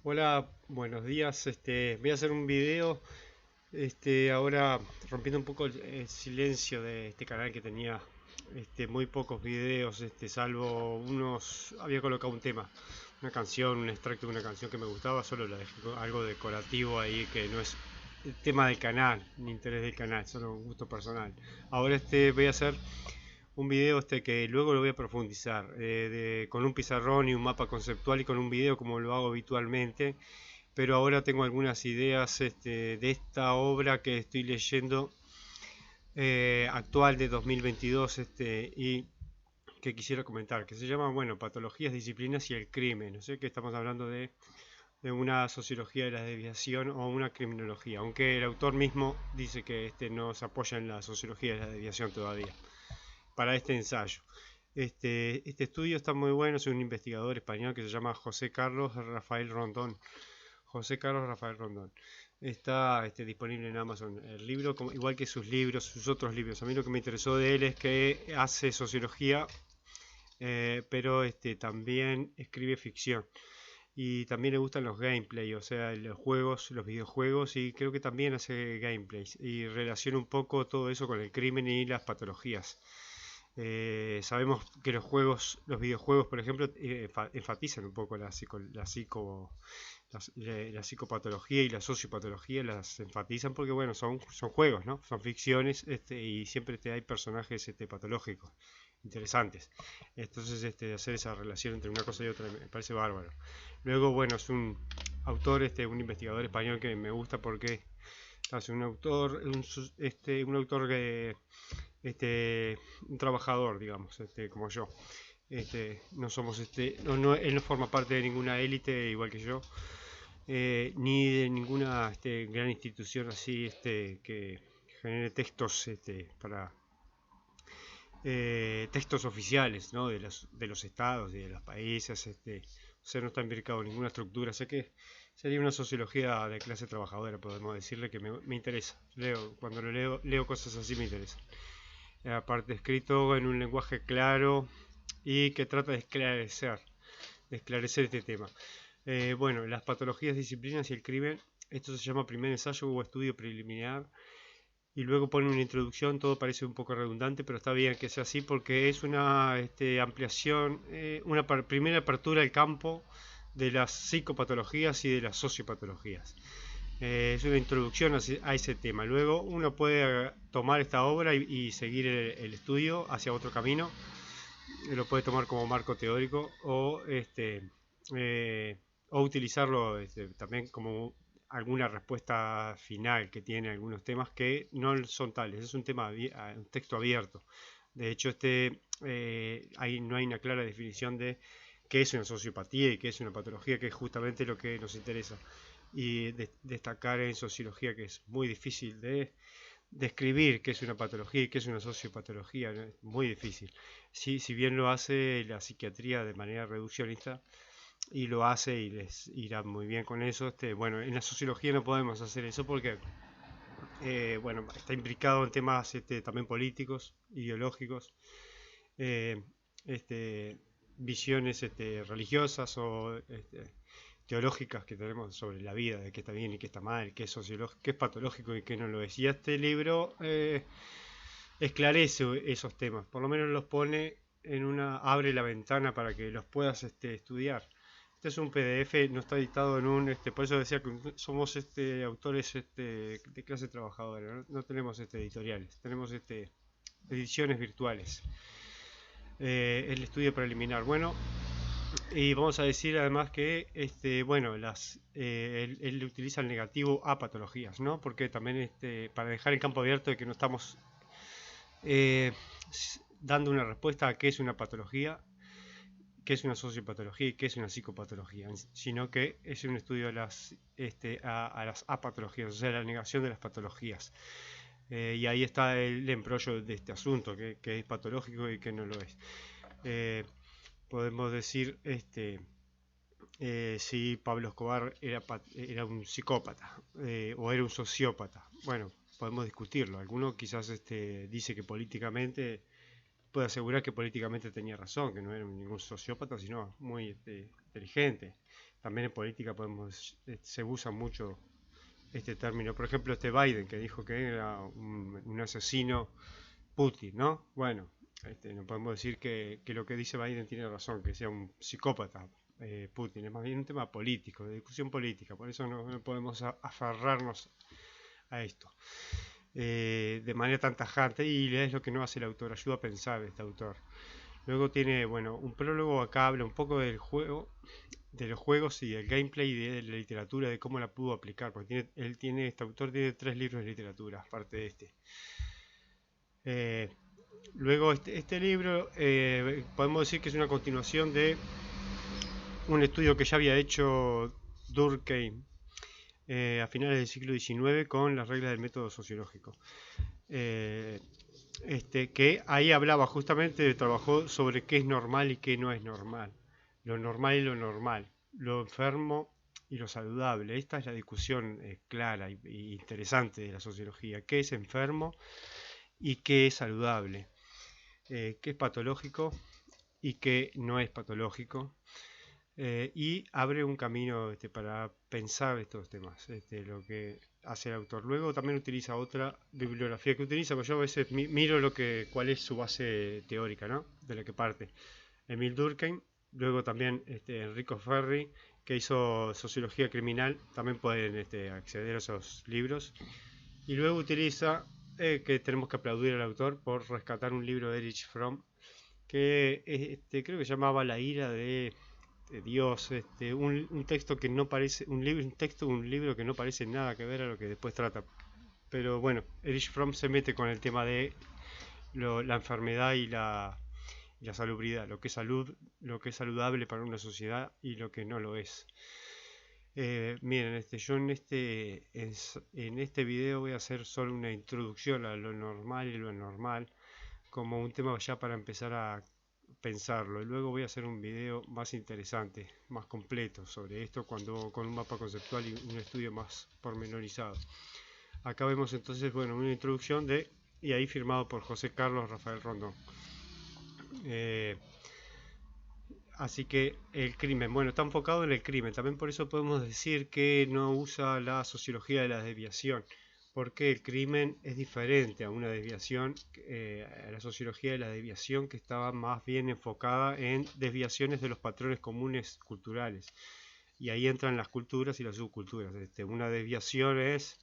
Hola, buenos días. Voy a hacer un video, ahora rompiendo un poco el silencio de este canal que tenía, muy pocos videos, salvo unos, había colocado un tema, una canción, un extracto de una canción que me gustaba, solo la dejé con algo decorativo ahí que no es el tema del canal, ni interés del canal, solo un gusto personal. Ahora voy a hacer un video que luego lo voy a profundizar con un pizarrón y un mapa conceptual y con un video como lo hago habitualmente, pero ahora tengo algunas ideas de esta obra que estoy leyendo, actual de 2022, y que quisiera comentar, que se llama, bueno, Patologías, Disciplinas y el Crimen. No sé que estamos hablando de una sociología de la desviación o una criminología, aunque el autor mismo dice que no se apoya en la sociología de la desviación todavía para este ensayo. Este estudio está muy bueno, es un investigador español que se llama José Carlos Rafael Rondón. José Carlos Rafael Rondón. Está disponible en Amazon el libro, igual que sus libros, sus otros libros. A mí lo que me interesó de él es que hace sociología, pero también escribe ficción. Y también le gustan los gameplay, o sea, los juegos, los videojuegos, y creo que también hace gameplays. Y relaciona un poco todo eso con el crimen y las patologías. Sabemos que los videojuegos, por ejemplo, enfatizan un poco la psicopatología y la sociopatología, las enfatizan porque, bueno, son juegos, ¿no? Son ficciones, y siempre hay personajes patológicos, interesantes. Entonces, hacer esa relación entre una cosa y otra me parece bárbaro. Luego, bueno, es un autor, un investigador español que me gusta porque hace un autor que un trabajador, digamos, como yo. No somos, él no forma parte de ninguna élite igual que yo, ni de ninguna gran institución así, que genere textos, para textos oficiales, ¿no? De los estados y de los países, o sea, no está implicado en ninguna estructura. Sé que sería una sociología de clase trabajadora, podemos decirle, que me interesa. Cuando leo cosas así me interesa. Aparte, escrito en un lenguaje claro y que trata de esclarecer este tema. Bueno, las patologías, disciplinas y el crimen. Esto se llama primer ensayo o estudio preliminar. Y luego pone una introducción, todo parece un poco redundante, pero está bien que sea así porque es una ampliación, una primera apertura al campo de las psicopatologías y de las sociopatologías. Es una introducción a ese tema. Luego uno puede tomar esta obra y seguir el estudio hacia otro camino. Lo puede tomar como marco teórico eh, o utilizarlo también como alguna respuesta final que tiene algunos temas que no son tales. Es un tema, un texto abierto. De hecho, no hay una clara definición de qué es una sociopatía y qué es una patología, que es justamente lo que nos interesa. Y destacar en sociología que es muy difícil de describir qué es una patología y qué es una sociopatología, ¿no? Es muy difícil. Sí, si bien lo hace la psiquiatría de manera reduccionista, y lo hace y les irá muy bien con eso, bueno, en la sociología no podemos hacer eso porque, bueno, está implicado en temas también políticos, ideológicos, eh, este, visiones religiosas o teológicas que tenemos sobre la vida, de qué está bien y qué está mal, qué es sociológico, qué es patológico y qué no lo es. Y este libro esclarece esos temas, por lo menos los pone abre la ventana para que los puedas estudiar. Este es un PDF, no está editado en por eso decía que somos autores de clase trabajadora, no tenemos editoriales, tenemos ediciones virtuales. El estudio preliminar, bueno, y vamos a decir además que, bueno, él utiliza el negativo a patologías, ¿no? Porque también, para dejar el campo abierto de que no estamos eh, dando una respuesta a qué es una patología, qué es una sociopatología y qué es una psicopatología, sino que es un estudio a las apatologías, o sea, la negación de las patologías. Y ahí está el embrollo de este asunto, que es patológico y que no lo es. Eh, Podemos decir si Pablo Escobar era un psicópata, o era un sociópata. Bueno, podemos discutirlo. Alguno quizás dice que políticamente, puede asegurar que políticamente tenía razón, que no era ningún sociópata, sino muy inteligente. también en política se usa mucho este término. Por ejemplo, este Biden que dijo que era un asesino Putin, ¿no? Bueno, no podemos decir que lo que dice Biden tiene razón, que sea un psicópata Putin, es más bien un tema político, de discusión política, por eso no podemos aferrarnos a esto de manera tan tajante, y es lo que no hace el autor, ayuda a pensar este autor. Luego tiene, bueno, un prólogo, acá habla un poco del juego, de los juegos y del gameplay y de la literatura, de cómo la pudo aplicar, porque este autor tiene 3 libros de literatura, aparte de este. Luego este libro podemos decir que es una continuación de un estudio que ya había hecho Durkheim a finales del siglo XIX con las reglas del método sociológico. Que ahí hablaba justamente, trabajó sobre qué es normal y qué no es normal, lo normal y lo normal, lo enfermo y lo saludable. Esta es la discusión clara y interesante de la sociología, qué es enfermo y qué es saludable, qué es patológico y qué no es patológico. Y abre un camino para pensar estos temas, lo que hace el autor. Luego también utiliza otra bibliografía que utiliza, porque yo a veces miro cuál es su base teórica, ¿no? De la que parte. Emil Durkheim, luego también Enrico Ferri, que hizo Sociología Criminal, también pueden acceder a esos libros. Y luego utiliza, que tenemos que aplaudir al autor por rescatar un libro de Erich Fromm, que creo que llamaba La ira de Dios, un texto que no parece, un libro que no parece nada que ver a lo que después trata. Pero bueno, Erich Fromm se mete con el tema de la enfermedad y la salubridad, lo que es saludable para una sociedad y lo que no lo es. Miren, yo en este video voy a hacer solo una introducción a lo normal y lo anormal, como un tema ya para empezar a pensarlo, y luego voy a hacer un video más interesante, más completo sobre esto, con un mapa conceptual y un estudio más pormenorizado. Acá vemos entonces, bueno, una introducción y ahí firmado por José Carlos Rafael Rondón. Así que el crimen, bueno, está enfocado en el crimen, también por eso podemos decir que no usa la sociología de la desviación, porque el crimen es diferente a una desviación, a la sociología de la desviación, que estaba más bien enfocada en desviaciones de los patrones comunes culturales. Y ahí entran las culturas y las subculturas. Una desviación es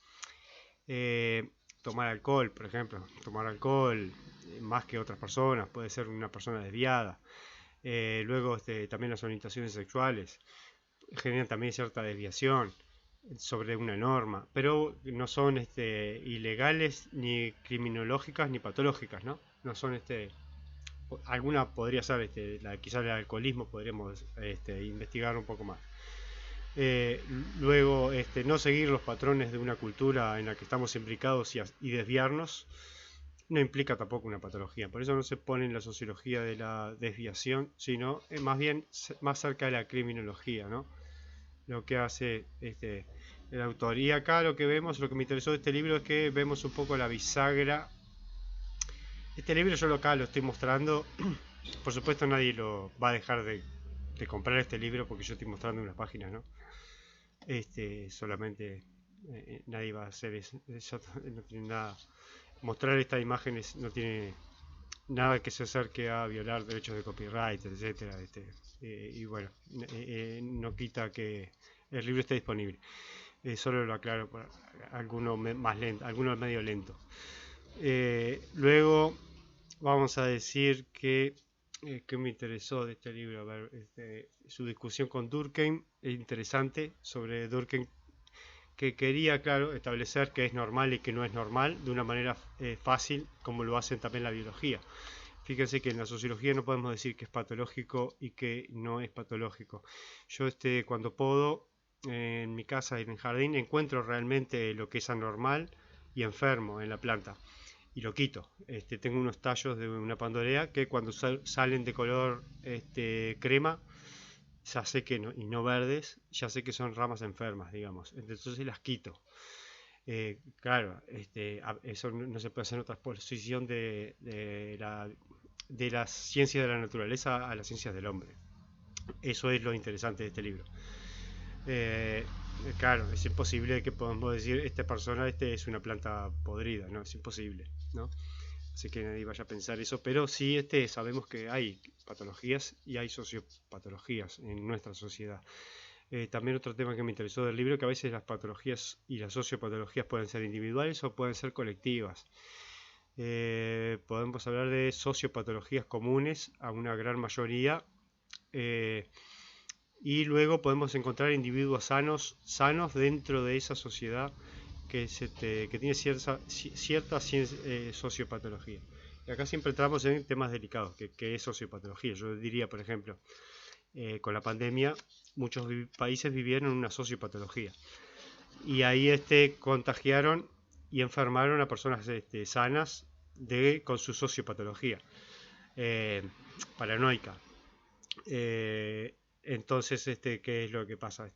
tomar alcohol, por ejemplo. Tomar alcohol más que otras personas, puede ser una persona desviada. Luego también las orientaciones sexuales generan también cierta desviación sobre una norma, pero no son ilegales, ni criminológicas, ni patológicas, ¿no? No son alguna podría ser quizás el alcoholismo, podríamos investigar un poco más. Luego no seguir los patrones de una cultura en la que estamos implicados y desviarnos no implica tampoco una patología, por eso no se pone en la sociología de la desviación, sino más bien más cerca de la criminología, ¿no? Lo que hace el autor. Y acá lo que me interesó de este libro es que vemos un poco la bisagra. Este libro yo acá lo estoy mostrando, por supuesto nadie lo va a dejar de comprar este libro porque yo estoy mostrando unas páginas, ¿no? Solamente nadie va a hacer eso, no tiene nada. Mostrar estas imágenes no tiene nada que se acerque a violar derechos de copyright, etcétera. Y bueno, no quita que el libro esté disponible. Solo lo aclaro para alguno más lento, alguno medio lento. Luego vamos a decir que me interesó de este libro, a ver, su discusión con Durkheim es interesante, sobre Durkheim, que quería, claro, establecer qué es normal y qué no es normal de una manera fácil, como lo hacen también la biología. Fíjense que en la sociología no podemos decir que es patológico y que no es patológico. Yo cuando puedo, en mi casa y en el jardín, encuentro realmente lo que es anormal y enfermo en la planta y lo quito. Tengo unos tallos de una pandorea que cuando salen de color crema, ya sé que no, y no verdes, ya sé que son ramas enfermas, digamos. Entonces las quito. Claro, eso no se puede hacer en otra exposición de las ciencias de la naturaleza a las ciencias del hombre. Eso es lo interesante de este libro. Eh, claro, es imposible que podamos decir, esta persona es una planta podrida, ¿no? Es imposible, ¿no? Así que nadie vaya a pensar eso, pero sí sabemos que hay patologías y hay sociopatologías en nuestra sociedad. También otro tema que me interesó del libro, que a veces las patologías y las sociopatologías pueden ser individuales o pueden ser colectivas. Podemos hablar de sociopatologías comunes a una gran mayoría, eh, y luego podemos encontrar individuos sanos dentro de esa sociedad que tiene cierta sociopatología. Y acá siempre entramos en temas delicados, que es sociopatología. Yo diría, por ejemplo, con la pandemia, muchos países vivieron una sociopatología. Y ahí contagiaron y enfermaron a personas sanas con su sociopatología eh, paranoica. Entonces, ¿qué es lo que pasa?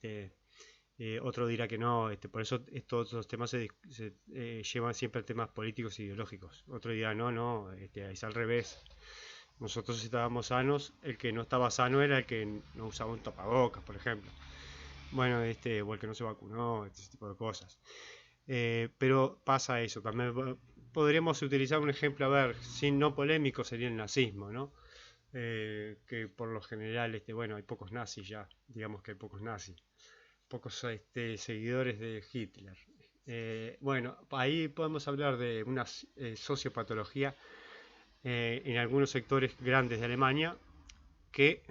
Otro dirá que no, por eso estos otros temas se llevan siempre a temas políticos e ideológicos. Otro dirá, no, no, es al revés. Nosotros estábamos sanos, el que no estaba sano era el que no usaba un tapabocas, por ejemplo. Bueno, o el que no se vacunó, este tipo de cosas. Pero pasa eso, también podríamos utilizar un ejemplo, a ver, sin no polémico sería el nazismo, ¿no? Que por lo general, bueno, hay pocos nazis ya, digamos que hay pocos nazis, pocos seguidores de Hitler. Bueno, ahí podemos hablar de una sociopatología en algunos sectores grandes de Alemania que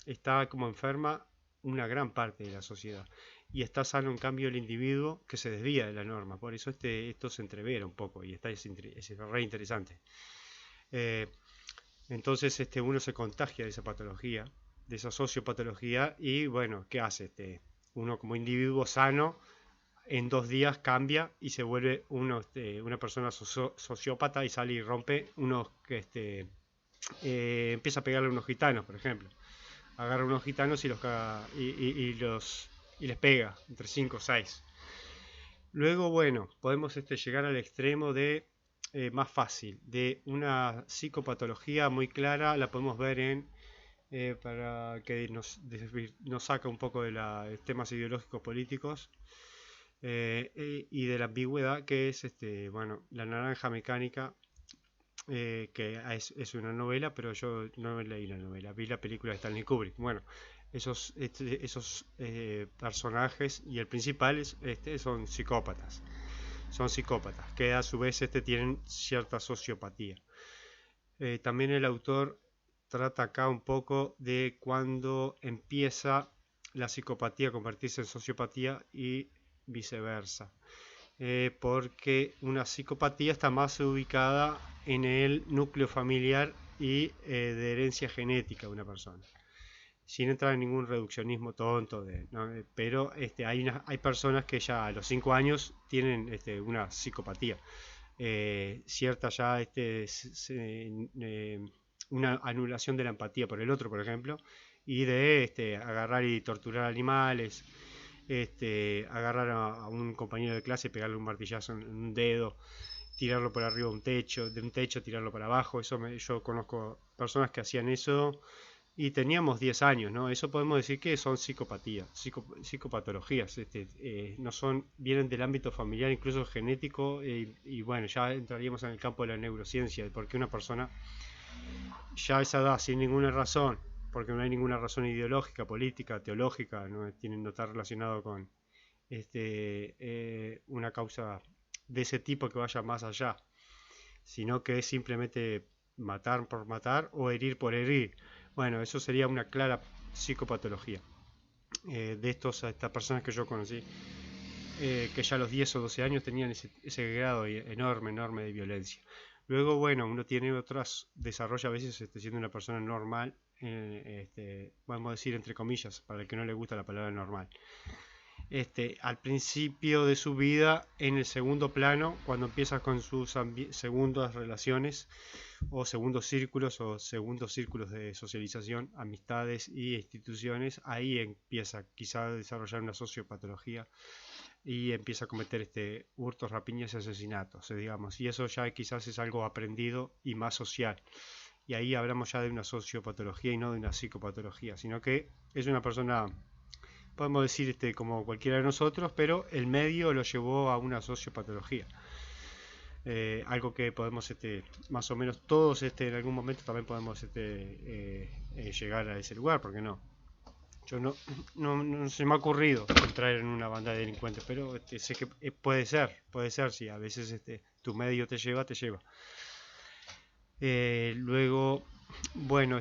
está como enferma una gran parte de la sociedad y está sano en cambio el individuo que se desvía de la norma. Por eso esto se entrevera un poco y es re interesante. Eh, entonces uno se contagia de esa patología, de esa sociopatología y bueno, ¿qué hace? Uno como individuo sano en 2 días cambia y se vuelve una persona sociópata y sale y rompe unos que empieza a pegarle a unos gitanos, por ejemplo. Agarra a unos gitanos y los caga, y les pega entre 5 o 6. Luego, bueno, podemos llegar al extremo de más fácil, de una psicopatología muy clara, la podemos ver para que nos saca un poco de los temas ideológicos políticos y de la ambigüedad que es bueno, La Naranja Mecánica, que es una novela, pero yo no leí la novela, vi la película de Stanley Kubrick. Bueno, esos personajes y el principal son psicópatas, que a su vez tienen cierta sociopatía. También el autor trata acá un poco de cuando empieza la psicopatía a convertirse en sociopatía y viceversa. Porque una psicopatía está más ubicada en el núcleo familiar y de herencia genética de una persona, sin entrar en ningún reduccionismo tonto, ¿no? Pero hay personas que ya a los 5 años tienen una psicopatía, cierta ya una anulación de la empatía por el otro, por ejemplo, y de agarrar y torturar animales, agarrar a un compañero de clase, pegarle un martillazo en un dedo, tirarlo por arriba de un techo, tirarlo para abajo. Yo conozco personas que hacían eso y teníamos 10 años, ¿no? Eso podemos decir que son psicopatologías, no son, vienen del ámbito familiar, incluso genético, y bueno, ya entraríamos en el campo de la neurociencia, porque una persona ya a esa edad, sin ninguna razón, porque no hay ninguna razón ideológica, política, teológica, no está relacionado con una causa de ese tipo que vaya más allá, sino que es simplemente matar por matar o herir por herir. Bueno, eso sería una clara psicopatología de estas personas que yo conocí, que ya a los 10 o 12 años tenían ese grado enorme, enorme de violencia. Luego, bueno, uno tiene otras, desarrolla a veces siendo una persona normal, vamos a decir entre comillas, para el que no le gusta la palabra normal. Al principio de su vida, en el segundo plano, cuando empieza con sus segundas relaciones o segundos círculos de socialización, amistades y instituciones, ahí empieza quizá a desarrollar una sociopatología y empieza a cometer hurtos, rapiñas y asesinatos, digamos, y eso ya quizás es algo aprendido y más social. Y ahí hablamos ya de una sociopatología y no de una psicopatología, sino que es una persona podemos decir como cualquiera de nosotros, pero el medio lo llevó a una sociopatología. Algo que podemos más o menos todos en algún momento también podemos llegar a ese lugar, porque no. Yo no se me ha ocurrido entrar en una banda de delincuentes, pero sé que puede ser, sí, a veces tu medio te lleva, te lleva. Luego, bueno,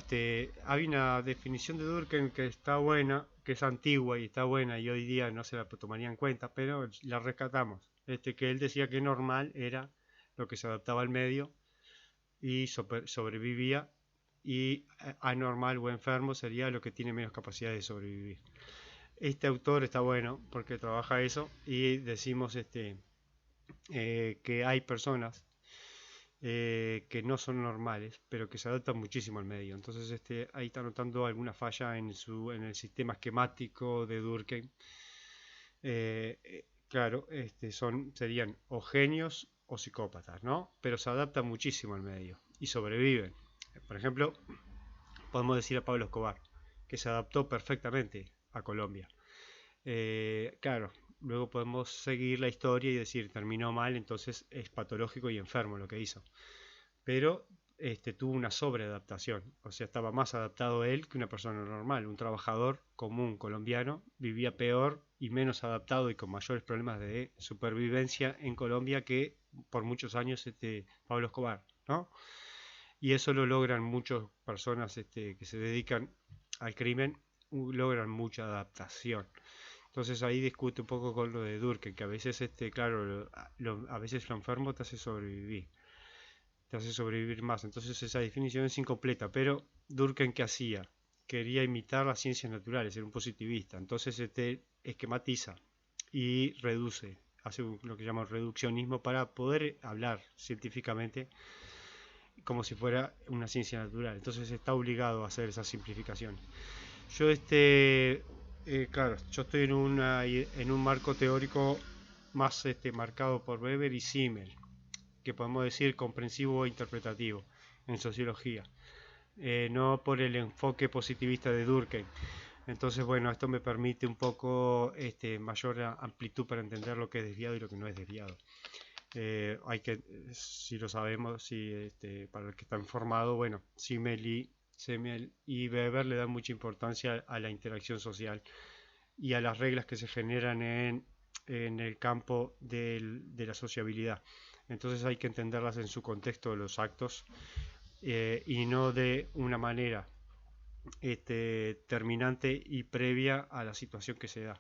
hay una definición de Durkheim que está buena, que es antigua y está buena y hoy día no se la tomaría en cuenta, pero la rescatamos. Que él decía que normal era lo que se adaptaba al medio y sobrevivía, y anormal o enfermo sería lo que tiene menos capacidad de sobrevivir. Este autor está bueno porque trabaja eso, y decimos que hay personas que no son normales, pero que se adaptan muchísimo al medio. Entonces ahí está notando alguna falla en el sistema esquemático de Durkheim. Claro, serían o genios o psicópatas, ¿no? Pero se adaptan muchísimo al medio y sobreviven. Por ejemplo, podemos decir a Pablo Escobar, que se adaptó perfectamente a Colombia. Claro, luego podemos seguir la historia y decir, terminó mal, entonces es patológico y enfermo lo que hizo. Pero tuvo una sobreadaptación, o sea, estaba más adaptado él que una persona normal. Un trabajador común colombiano vivía peor y menos adaptado y con mayores problemas de supervivencia en Colombia que por muchos años Pablo Escobar, ¿no? Y eso lo logran muchas personas que se dedican al crimen, logran mucha adaptación. Entonces ahí discute un poco con lo de Durkheim, que a veces, claro, a veces lo enfermo te hace sobrevivir más. Entonces esa definición es incompleta, pero Durkheim, ¿qué hacía? Quería imitar las ciencias naturales, era un positivista. Entonces esquematiza y reduce, hace lo que llama reduccionismo para poder hablar científicamente como si fuera una ciencia natural. Entonces está obligado a hacer esas simplificaciones. Yo claro, yo estoy en un marco teórico más marcado por Weber y Simmel, que podemos decir comprensivo e interpretativo en sociología, no por el enfoque positivista de Durkheim. Entonces, bueno, esto me permite un poco mayor amplitud para entender lo que es desviado y lo que no es desviado. Si lo sabemos, para el que está informado, bueno, Simmel y Weber le dan mucha importancia a la interacción social y a las reglas que se generan en el campo de la sociabilidad. Entonces hay que entenderlas en su contexto de los actos, y no de una manera terminante y previa a la situación que se da.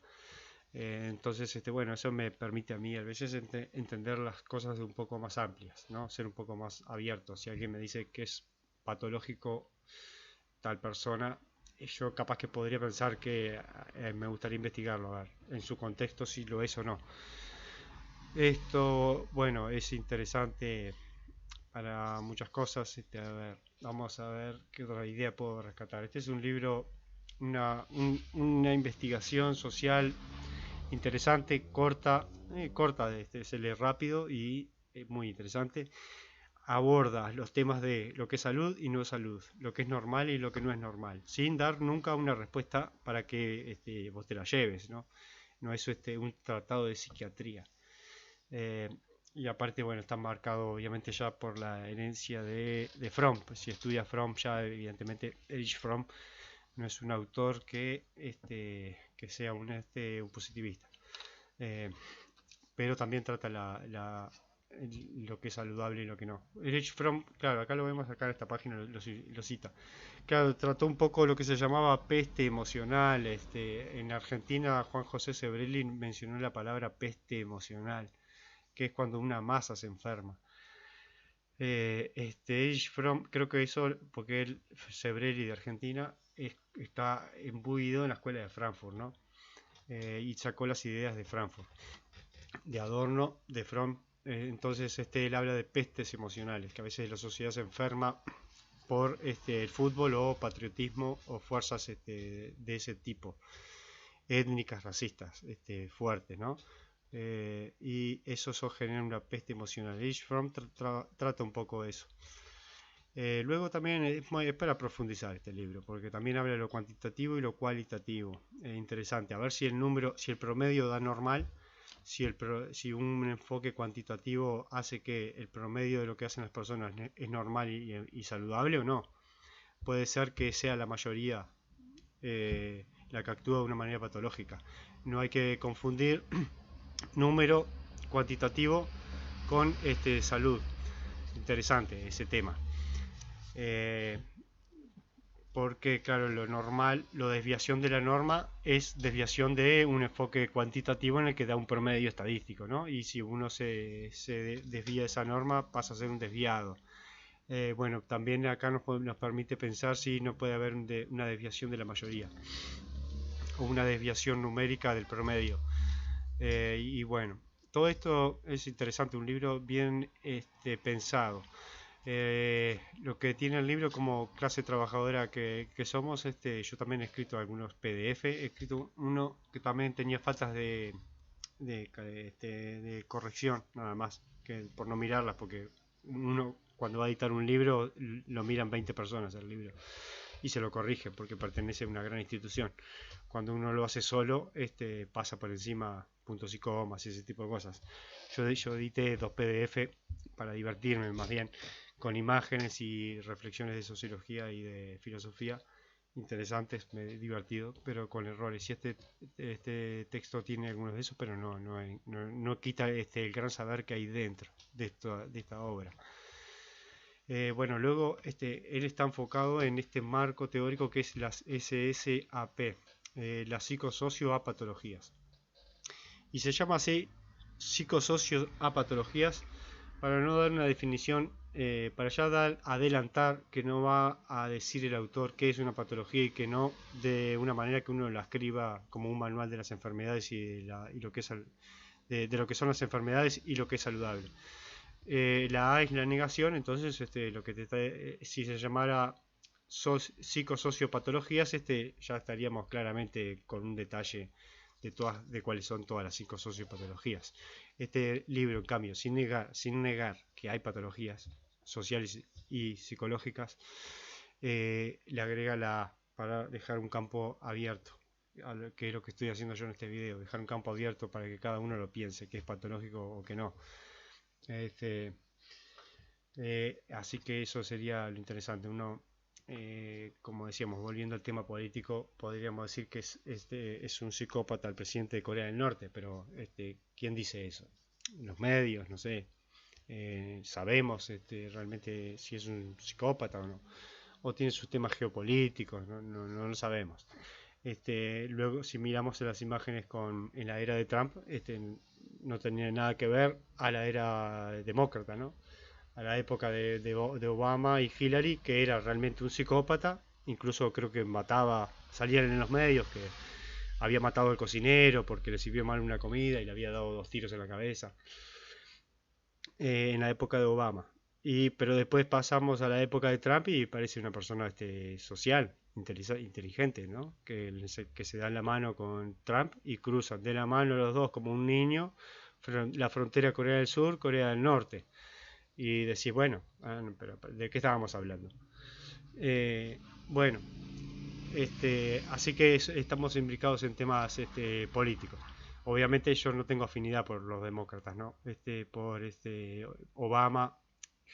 Entonces, bueno, eso me permite a mí a veces entender las cosas de un poco más amplias, ¿no? Ser un poco más abierto. Si alguien me dice que es patológico tal persona, yo capaz que podría pensar que me gustaría investigarlo, a ver, en su contexto si lo es o no. Esto, bueno, es interesante para muchas cosas. A ver, vamos a ver qué otra idea puedo rescatar. Este es un libro, una investigación social interesante, corta, se lee rápido y muy interesante. Aborda los temas de lo que es salud y no es salud, lo que es normal y lo que no es normal, sin dar nunca una respuesta para que vos te la lleves, ¿no? No es un tratado de psiquiatría. Eh, y aparte, bueno, está marcado obviamente ya por la herencia de Fromm. Pues si estudia Fromm, ya evidentemente Erich Fromm no es un autor que sea un positivista. Pero también trata lo que es saludable y lo que no. Erich Fromm, claro, acá lo vemos, acá en esta página lo cita. Claro, trató un poco lo que se llamaba peste emocional. En Argentina, Juan José Sebrelli mencionó la palabra peste emocional, que es cuando una masa se enferma. Erich Fromm, creo que eso, porque él, Sebrelli de Argentina, está imbuido en la escuela de Frankfurt, ¿no? Y sacó las ideas de Frankfurt, de Adorno, de Fromm. Entonces él habla de pestes emocionales, que a veces la sociedad se enferma por el fútbol o patriotismo o fuerzas de ese tipo, étnicas, racistas, fuertes, ¿no? Y eso genera una peste emocional. Erich Fromm trata un poco de eso. Luego también es para profundizar este libro, porque también habla de lo cuantitativo y lo cualitativo. Es interesante, a ver si el número, si el promedio da normal, si un enfoque cuantitativo hace que el promedio de lo que hacen las personas es normal y saludable o no. Puede ser que sea la mayoría la que actúa de una manera patológica. No hay que confundir número cuantitativo con salud. Interesante ese tema. Eh, Porque, claro, lo normal, la desviación de la norma es desviación de un enfoque cuantitativo en el que da un promedio estadístico, ¿no? Y si uno se desvía de esa norma, pasa a ser un desviado. Bueno, también acá nos permite pensar si no puede haber una desviación de la mayoría o una desviación numérica del promedio. Y bueno, todo esto es interesante, un libro bien pensado. Lo que tiene el libro como clase trabajadora que somos, yo también he escrito algunos PDF, he escrito uno que también tenía faltas de corrección, nada más, que por no mirarlas, porque uno cuando va a editar un libro lo miran 20 personas el libro y se lo corrige porque pertenece a una gran institución. Cuando uno lo hace solo, pasa por encima puntos y comas y ese tipo de cosas. Yo edité 2 PDF para divertirme más bien, con imágenes y reflexiones de sociología y de filosofía interesantes, divertido, pero con errores. Y este texto tiene algunos de esos, pero no quita el gran saber que hay dentro de esta obra. Bueno, luego él está enfocado en este marco teórico que es las SSAP, las psicosocioapatologías. Y se llama así psicosocioapatologías para no dar una definición, para ya adelantar que no va a decir el autor qué es una patología y que no de una manera que uno la escriba como un manual de las enfermedades y lo que es de lo que son las enfermedades y lo que es saludable. La A es la negación, entonces lo que si se llamara psicosociopatologías, ya estaríamos claramente con un detalle de cuáles son todas las psicosociopatologías. Este libro, en cambio, sin negar que hay patologías sociales y psicológicas, le agrega la A para dejar un campo abierto, que es lo que estoy haciendo yo en este video, dejar un campo abierto para que cada uno lo piense, que es patológico o que no. Así que eso sería lo interesante. Uno, como decíamos, volviendo al tema político, podríamos decir que es un psicópata el presidente de Corea del Norte, pero ¿quién dice eso? Los medios, no sé. Sabemos realmente si es un psicópata o no, o tiene sus temas geopolíticos, no lo sabemos. Luego, si miramos las imágenes en la era de Trump, no tenía nada que ver a la era demócrata, ¿no? A la época de Obama y Hillary, que era realmente un psicópata, incluso creo que salían en los medios que había matado al cocinero porque le sirvió mal una comida y le había dado 2 tiros en la cabeza, en la época de Obama. Pero después pasamos a la época de Trump y parece una persona social, inteligente, ¿no? Que se dan la mano con Trump y cruzan de la mano los dos como un niño la frontera Corea del Sur, Corea del Norte. Y decís, bueno, no, pero ¿de qué estábamos hablando? Bueno, así que estamos implicados en temas políticos. Obviamente yo no tengo afinidad por los demócratas, ¿no? Por Obama,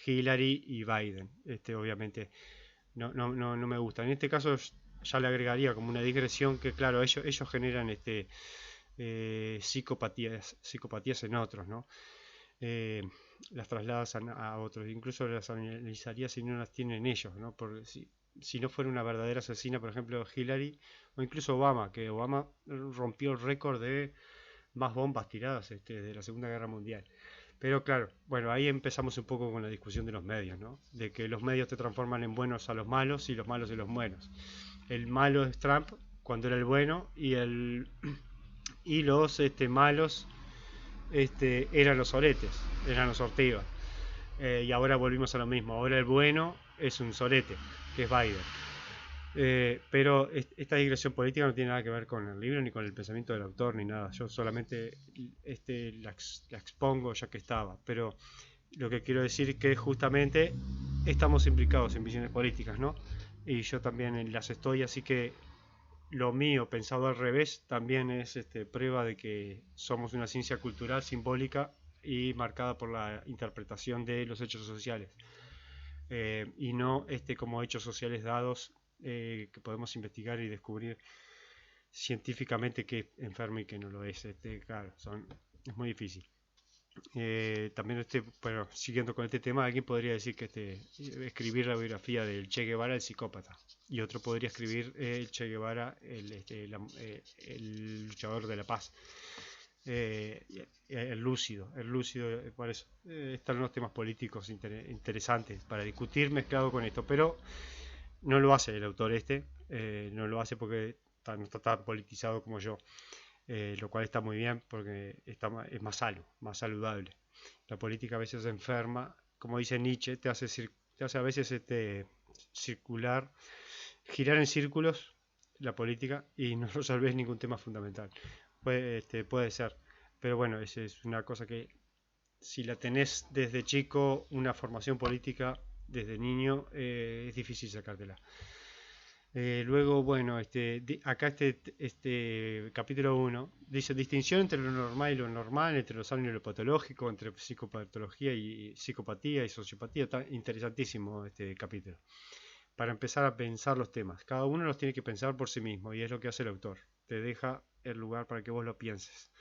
Hillary y Biden. Obviamente no me gusta. En este caso ya le agregaría como una digresión que, claro, ellos generan psicopatías en otros, ¿no? Las trasladas a otros, incluso las analizaría si no las tienen ellos, ¿no? Si no fuera una verdadera asesina, por ejemplo, Hillary, o incluso Obama, que Obama rompió el récord de más bombas tiradas de la Segunda Guerra Mundial. Pero claro, bueno, ahí empezamos un poco con la discusión de los medios, ¿no? De que los medios te transforman en buenos a los malos y los malos en los buenos. El malo es Trump cuando era el bueno y los malos eran los soretes, eran los Ortega. Y ahora volvimos a lo mismo. Ahora el bueno es un sorete, que es Biden. Pero esta digresión política no tiene nada que ver con el libro, ni con el pensamiento del autor, ni nada. Yo solamente la expongo ya que estaba. Pero Lo que quiero decir que justamente estamos implicados en visiones políticas, ¿no? Y yo también las estoy, así que lo mío, pensado al revés, también es prueba de que somos una ciencia cultural, simbólica y marcada por la interpretación de los hechos sociales, y no como hechos sociales dados, que podemos investigar y descubrir científicamente que es enfermo y que no lo es. Claro, es muy difícil. También bueno, siguiendo con este tema, alguien podría decir que escribir la biografía del Che Guevara, el psicópata, y otro podría escribir el Che Guevara, el luchador de la paz, el lúcido, por eso están unos temas políticos interesantes para discutir mezclado con esto, pero no lo hace el autor no lo hace porque no está tan politizado como yo, lo cual está muy bien porque es más sano, más saludable. La política a veces enferma, como dice Nietzsche, te hace a veces circular, girar en círculos la política y no resolves ningún tema fundamental. Puede ser, pero bueno, esa es una cosa que si la tenés desde chico, una formación política desde niño, es difícil sacártela. Luego, bueno, acá este capítulo 1 dice distinción entre lo normal y lo normal, entre lo sano y lo patológico, entre psicopatología y psicopatía y sociopatía. Está interesantísimo este capítulo. Para empezar a pensar los temas. Cada uno los tiene que pensar por sí mismo y es lo que hace el autor. Te deja el lugar para que vos lo pienses.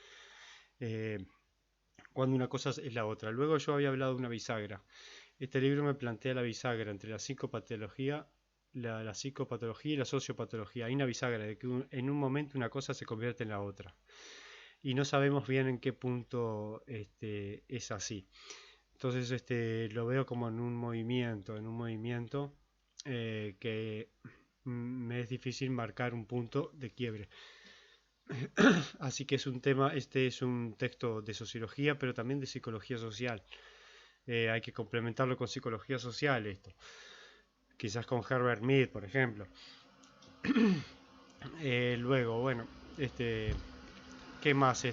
Cuando una cosa es la otra. Luego yo había hablado de una bisagra. Este libro me plantea la bisagra entre la psicopatología y la sociopatología. Hay una bisagra de que en un momento una cosa se convierte en la otra. Y no sabemos bien en qué punto es así. Entonces lo veo como en un movimiento, que me es difícil marcar un punto de quiebre. Así que este es un texto de sociología, pero también de psicología social. Hay que complementarlo con psicología social esto. Quizás con Herbert Mead, por ejemplo. Luego, bueno, ¿qué más?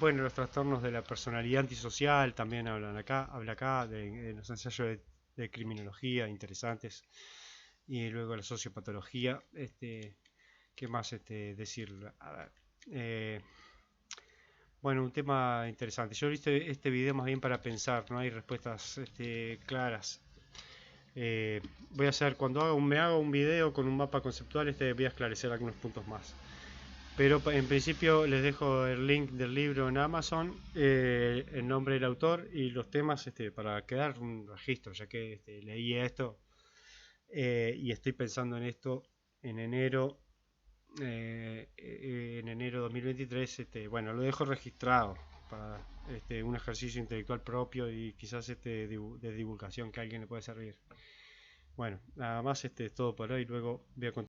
Bueno, los trastornos de la personalidad antisocial también habla acá de los ensayos de criminología interesantes. Y luego la sociopatología, ¿qué más decir? A ver, bueno, un tema interesante. Yo he visto este video más bien para pensar, no hay respuestas claras. Voy a hacer, cuando me haga un video con un mapa conceptual, voy a esclarecer algunos puntos más. Pero en principio les dejo el link del libro en Amazon, el nombre del autor y los temas, para quedar un registro, ya que leí esto, y estoy pensando en esto en enero, en enero 2023. Bueno, lo dejo registrado para un ejercicio intelectual propio y quizás de divulgación que a alguien le puede servir. Bueno, nada más, es todo por hoy. Luego voy a continuar.